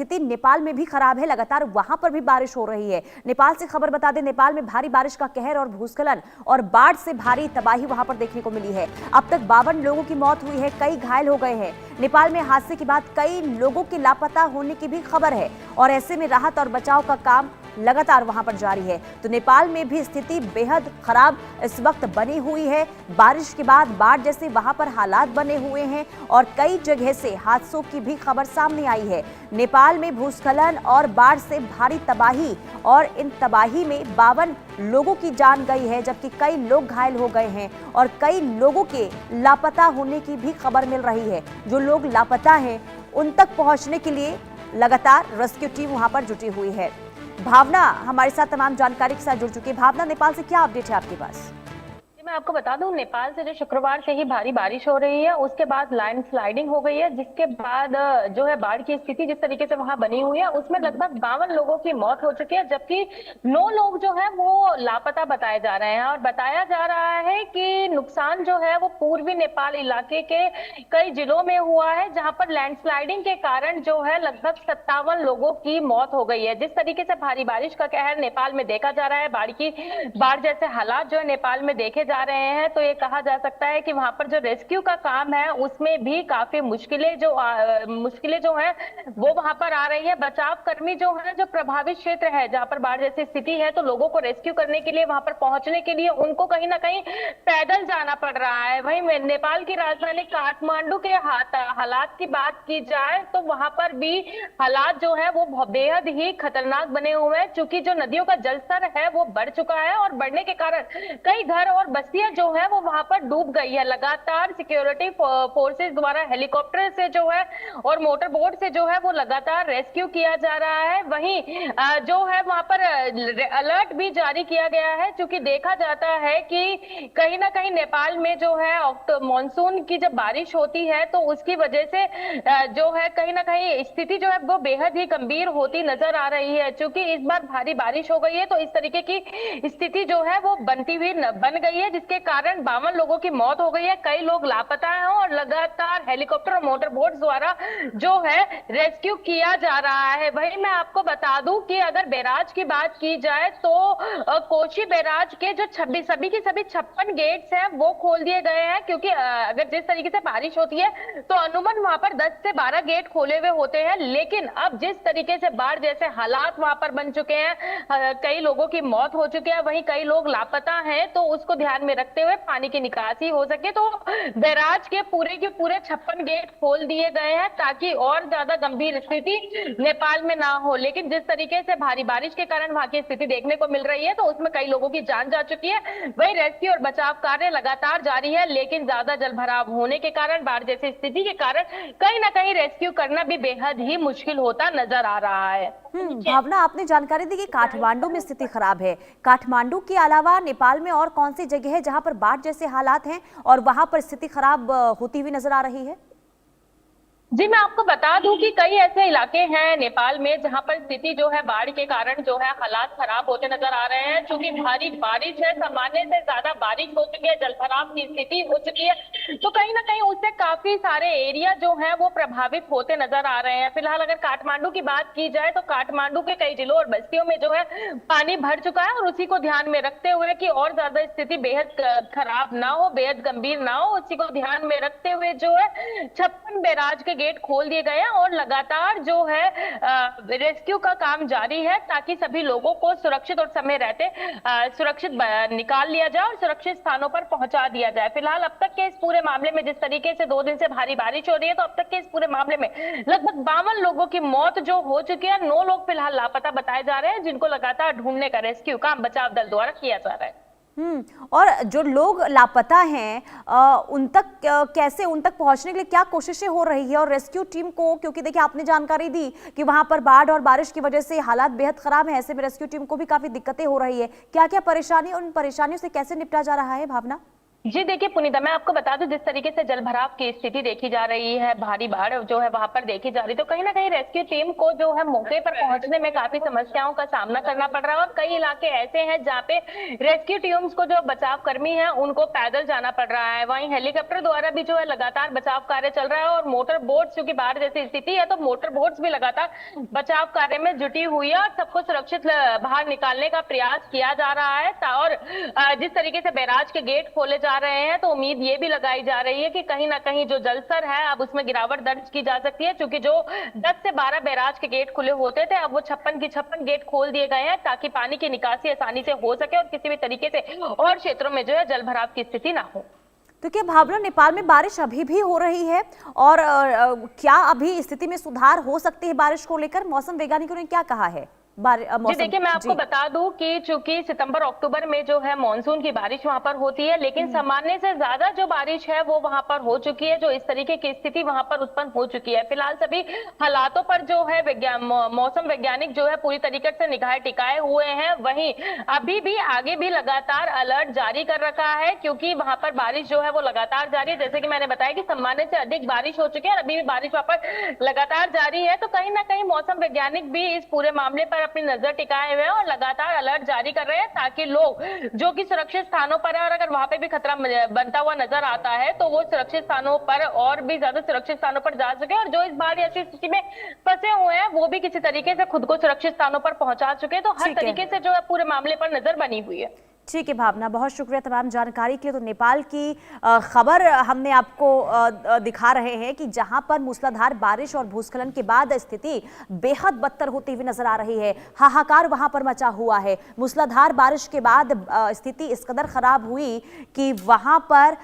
स्थिति नेपाल में भी खराब है, लगातार वहां पर भी बारिश हो रही है। नेपाल से खबर बता दें, नेपाल में भारी बारिश का कहर और भूस्खलन और बाढ़ से भारी तबाही वहां पर देखने को मिली है। अब तक 52 लोगों की मौत हुई है, कई घायल हो गए हैं। नेपाल में हादसे के बाद कई लोगों के लापता होने की भी खबर है और ऐसे में राहत और बचाव का काम लगातार वहां पर जारी है। तो नेपाल में भी स्थिति बेहद खराब इस वक्त बनी हुई है। बारिश के बाद बाढ़ जैसे वहां पर हालात बने हुए हैं और कई जगह से हादसों की भी खबर सामने आई है। नेपाल में भूस्खलन और बाढ़ से भारी तबाही और इन तबाही में 52 लोगों की जान गई है, जबकि कई लोग घायल हो गए हैं और कई लोगों के लापता होने की भी खबर मिल रही है। जो लोग लापता हैं उन तक पहुंचने के लिए लगातार रेस्क्यू टीम वहां पर जुटी हुई है। भावना हमारे साथ तमाम जानकारी के साथ जुड़ चुकी है। भावना, नेपाल से क्या अपडेट है आपके पास? मैं आपको बता दूं, नेपाल से जो शुक्रवार से ही भारी बारिश हो रही है, उसके बाद लैंड स्लाइडिंग हो गई है, जिसके बाद जो है बाढ़ की स्थिति जिस तरीके से वहां बनी हुई है उसमें लगभग 52 लोगों की मौत हो चुकी है, जबकि 9 लोग जो है वो लापता बताए जा रहे हैं। और बताया जा रहा है कि नुकसान जो है वो पूर्वी नेपाल इलाके के कई जिलों में हुआ है, जहां पर लैंडस्लाइडिंग के कारण जो है लगभग 57 लोगों की मौत हो गई है। जिस तरीके से भारी बारिश का कहर नेपाल में देखा जा रहा है, बाढ़ जैसे हालात जो है नेपाल में देखे जा रहे हैं, तो ये कहा जा सकता है कि वहां पर जो रेस्क्यू का काम है उसमें भी काफी मुश्किलें जो है वो वहां पर आ रही है। बचाव कर्मी जो है, जो प्रभावित क्षेत्र है जहां पर बाढ़ जैसी स्थिति है, तो लोगों को रेस्क्यू करने के लिए वहां पर पहुंचने के लिए उनको कहीं ना कहीं पैदल जाना पड़ रहा है। वहीं नेपाल की राजधानी काठमांडू के हालात की बात की जाए तो वहां पर भी हालात जो है वो बेहद ही खतरनाक बने हुए हैं, चूंकि जो नदियों का जलस्तर है वो बढ़ चुका है और बढ़ने के कारण कई घर और बस्तियां जो है वो वहां पर डूब गई है। लगातार सिक्योरिटी फोर्सेस द्वारा हेलीकॉप्टर से जो है और मोटर बोट से जो है वो लगातार रेस्क्यू किया जा रहा है। वहीं जो है वहां पर अलर्ट भी जारी किया गया है, क्योंकि देखा जाता है कि कहीं ना कहीं नेपाल में जो है मानसून की जब बारिश होती है तो उसकी वजह से जो है कहीं ना कहीं स्थिति जो है वो बेहद ही गंभीर होती नजर आ रही है। क्योंकि इस बार भारी बारिश हो गई है तो इस तरीके की स्थिति जो है वो बन गई है, जिसके कारण 52 लोगों की मौत हो गई है, कई लोग लापता हैं और लगातार हेलीकॉप्टर और मोटर बोट द्वारा जो है रेस्क्यू किया जा रहा है। वहीं मैं आपको बता दूं कि अगर बैराज की बात की जाए तो कोशी बैराज के जो सभी के सभी 56 गेट्स हैं वो खोल दिए गए हैं, क्योंकि अगर जिस तरीके से बारिश होती है तो अमूमन वहां पर 10 से 12 गेट खोले हुए होते हैं, लेकिन अब जिस तरीके से बाढ़ जैसे हालात वहां पर बन चुके हैं, कई लोगों की मौत हो चुकी है, वहीं कई लोग लापता हैं, तो उसको ध्यान में रखते हुए पानी की निकासी हो सके तो बैराज के पूरे 56 गेट खोल दिए गए हैं, ताकि और ज्यादा गंभीर स्थिति नेपाल में ना हो। लेकिन जिस तरीके से भारी बारिश के कारण वहां की स्थिति देखने को मिल रही है तो उसमें कई लोगों की जान जा चुकी है। वही रेस्क्यू और बचाव कार्य लगातार जारी है, लेकिन ज्यादा जलभराव होने के कारण, बाढ़ जैसी स्थिति के कारण कहीं ना कहीं रेस्क्यू करना भी बेहद ही मुश्किल होता नजर आ रहा है। भावना, आपने जानकारी दी कि काठमांडू में स्थिति खराब है। काठमांडू के अलावा नेपाल में और कौन सी जगह है जहां पर बाढ़ जैसे हालात हैं और वहां पर स्थिति खराब होती हुई नजर आ रही है? जी, मैं आपको बता दूं कि कई ऐसे इलाके हैं नेपाल में जहां पर स्थिति जो है बाढ़ के कारण जो है हालात खराब होते नजर आ रहे हैं। क्योंकि भारी बारिश है, सामान्य से ज्यादा बारिश हो चुकी है, जलभराव की स्थिति हो चुकी है, तो कहीं ना कहीं उससे काफी सारे एरिया जो है वो प्रभावित होते नजर आ रहे हैं। फिलहाल अगर काठमांडू की बात की जाए तो काठमांडू के कई जिलों और बस्तियों में जो है पानी भर चुका है, और उसी को ध्यान में रखते हुए कि और ज्यादा स्थिति बेहद खराब ना हो, बेहद गंभीर ना हो, उसी को ध्यान में रखते हुए जो है 56 बैराज के गेट खोल दिए गए हैं और लगातार जो है रेस्क्यू का काम जारी है, ताकि सभी लोगों को सुरक्षित और समय रहते सुरक्षित निकाल लिया जाए और सुरक्षित स्थानों पर पहुंचा दिया जाए। फिलहाल अब तक के इस पूरे मामले में जिस तरीके से 2 दिन से भारी बारिश हो रही है, तो अब तक के इस पूरे मामले में लगभग 52 लोगों की मौत जो हो चुकी है, 9 लोग फिलहाल लापता बताए जा रहे हैं, जिनको लगातार ढूंढने का रेस्क्यू काम बचाव दल द्वारा किया जा रहा है। और जो लोग लापता हैं उन तक पहुंचने के लिए क्या कोशिशें हो रही है? और रेस्क्यू टीम को, क्योंकि देखिए आपने जानकारी दी कि वहां पर बाढ़ और बारिश की वजह से हालात बेहद खराब हैं, ऐसे में रेस्क्यू टीम को भी काफी दिक्कतें हो रही है। क्या क्या परेशानी, उन परेशानियों से कैसे निपटा जा रहा है भावना? जी देखिए पुनीता, मैं आपको बता दूं, जिस तरीके से जल भराव की स्थिति देखी जा रही है, भारी बाढ़ जो है वहां पर देखी जा रही है, तो कहीं ना कहीं रेस्क्यू टीम को जो है मौके पर पहुंचने में काफी समस्याओं का सामना करना पड़ रहा है। और कई इलाके ऐसे हैं जहाँ पे रेस्क्यू टीम्स को जो बचाव कर्मी है उनको पैदल जाना पड़ रहा है। वहीं हेलीकॉप्टर द्वारा भी जो है लगातार बचाव कार्य चल रहा है, और मोटर बोट, चूंकि बाढ़ जैसी स्थिति है तो मोटर बोट्स भी लगातार बचाव कार्य में जुटी हुई है और सबको सुरक्षित बाहर निकालने का प्रयास किया जा रहा है। और जिस तरीके से बैराज के गेट खोले जा रहे हैं तो उम्मीद ये भी लगाई जा रही है कि कहीं ना कहीं जो जलस्तर है अब उसमें गिरावट दर्ज की जा सकती है, क्योंकि जो 10 से 12 बैराज के गेट खुले होते थे अब वो 56 की 56 गेट खोल दिए गए हैं, ताकि पानी की निकासी आसानी से हो सके और किसी भी तरीके से और क्षेत्रों में जो है जल भराव की स्थिति ना हो। तो क्या भावना, नेपाल में बारिश अभी भी हो रही है और क्या अभी स्थिति में सुधार हो सकती है बारिश को लेकर? मौसम वैज्ञानिकों ने क्या कहा है? जी देखिए, मैं आपको बता दूं कि चूंकि सितंबर अक्टूबर में जो है मानसून की बारिश वहां पर होती है, लेकिन सामान्य से ज्यादा जो बारिश है वो वहां पर हो चुकी है, जो इस तरीके की स्थिति वहां पर उत्पन्न हो चुकी है। फिलहाल सभी हालातों पर जो है मौसम वैज्ञानिक जो है पूरी तरीके से निगाह टिकाए हुए हैं। वहीं अभी भी आगे भी लगातार अलर्ट जारी कर रखा है, क्योंकि वहां पर बारिश जो है वो लगातार जारी है। जैसे कि मैंने बताया कि सामान्य से अधिक बारिश हो चुकी है और अभी भी बारिश वहां पर लगातार जारी है, तो कहीं ना कहीं मौसम वैज्ञानिक भी इस पूरे मामले पर अपनी नजर टिकाए हुए हैं और लगातार अलर्ट जारी कर रहे हैं, ताकि लोग जो कि सुरक्षित स्थानों पर है और अगर वहां पे भी खतरा बनता हुआ नजर आता है तो वो सुरक्षित स्थानों पर और भी ज्यादा सुरक्षित स्थानों पर जा सके, और जो इस बाढ़ जैसी स्थिति में फंसे हुए हैं वो भी किसी तरीके से खुद को सुरक्षित स्थानों पर पहुंचा चुके हैं। तो हर तरीके से जो है पूरे मामले पर नजर बनी हुई है। ठीक है भावना, बहुत शुक्रिया तमाम जानकारी के लिए। तो नेपाल की खबर हमने आपको दिखा रहे हैं कि जहां पर मूसलाधार बारिश और भूस्खलन के बाद स्थिति बेहद बदतर होती हुई नजर आ रही है। हाहाकार वहां पर मचा हुआ है। मूसलाधार बारिश के बाद स्थिति इस कदर खराब हुई कि वहां पर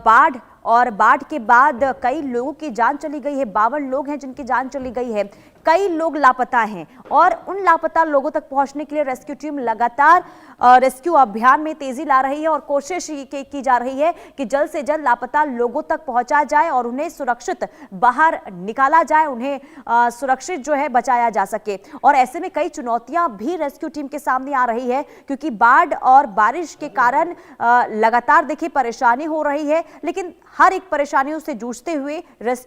बाढ़, और बाढ़ के बाद कई लोगों की जान चली गई है। 52 लोग हैं जिनकी जान चली गई है। कई लोग लापता हैं और उन लापता लोगों तक पहुंचने के लिए रेस्क्यू टीम लगातार रेस्क्यू अभियान में तेजी ला रही है और कोशिश की जा रही है कि जल्द से जल्द लापता लोगों तक पहुंचा जाए और उन्हें सुरक्षित बाहर निकाला जाए, उन्हें सुरक्षित जो है बचाया जा सके। और ऐसे में कई चुनौतियां भी रेस्क्यू टीम के सामने आ रही है, क्योंकि बाढ़ और बारिश के कारण लगातार देखिए परेशानी हो रही है, लेकिन हर एक परेशानियों से जूझते हुए रेस्क्यू